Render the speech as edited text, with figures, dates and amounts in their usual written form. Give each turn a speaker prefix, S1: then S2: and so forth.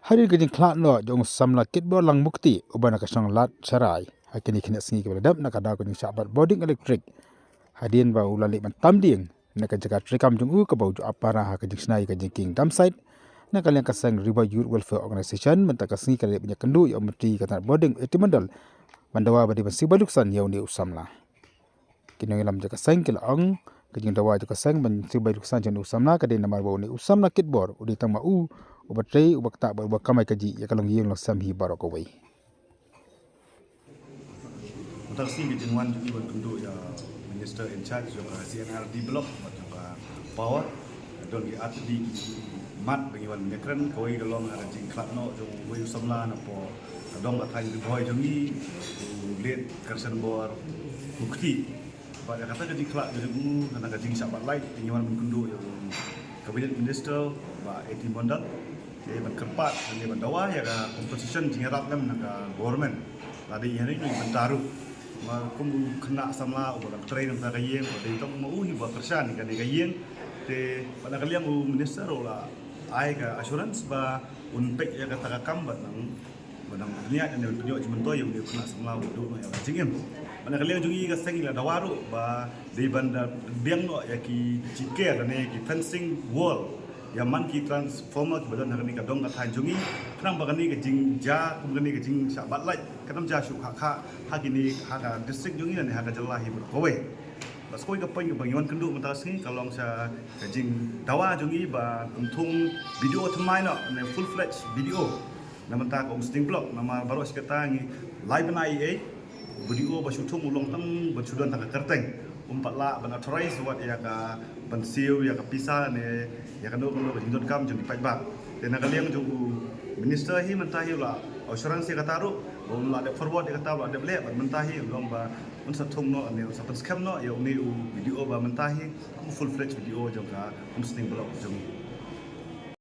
S1: Hari kejing kelak no jong samla kitbol lang mukti ubana kasang lat sarai. Hakini kena sengi kebeladap nak ada kejing sabat boarding elektrik. Hadin ba ulalik man tamding nak jaga trikam jong ke bau jo apara ha kejing senai kejing king dam site. Nak kalian kasang River Youth Welfare Organization mentaka sengi kalian punya kendu yang mesti kata boarding etimandal. Mandawa badi basi baluksan yau ni usamla. Kini ngelam jaga seng kelang kejing dawa jaga seng ban si baluksan jan usamla kadin nama bau ni usamla kitbor udi tang mau ubatrei ubakta bakamai kaji ya kalong yeng lasam hi barokawai.
S2: Mutaksi kejing wan juga bentuk ya Minister in charge juga CNRD block juga power don di at di mat bagi wan nekran koi dolong ada jing klak no jong wei usamla na po dong atai di boy jongi lead kersen bor bukti pada kata kejing klak jong kana kejing sabat light tinggiwan benkundu yang kabinet minister ba eti mondal dia berkerpat dan dia berdawa ya ka composition jingerat lem naga government tadi hari ini mentaruh makum kena samla ubah train untuk kayeng pada itu mau hibuat kerjaan kan kayeng te pada kalian minister olah ai ka assurance ba unpek ya kata kambat nang benang niat dan tunjuk cuma tu yang dia kena samla udu ya jingem pada kalian jungi ka sengi la dawaru ba di bandar biang no ya ki cike dan ki fencing wall yang man ki transformer ki badan hari ni ka dong ka than jungi krang ba ni ka jing ja kum ni ka jing sabat lai kadam ja shu kha kini ha district jungi dan ha ka jelahi berkowe bas koi ka pai ka bangiwan kendu mentara sini kalau sa ka jing dawa jungi ba tung video thamai no full fledged video na mentara ka sting block nama baru sekata ngi live na ia video ba shutung ulong tang bersudan tak kerteng umpatlah ban authorize wat ya ka ban siu ya ka pisa ne ya kan dulu jindot kam jung dipai ba dan kalian juga minister hi mentahi la assurance kata ru bon la de forward de kata la de ble mentahi long ba un satung no ne sa scam no ya uni video ba mentahi full fledged video jung ka sting block jung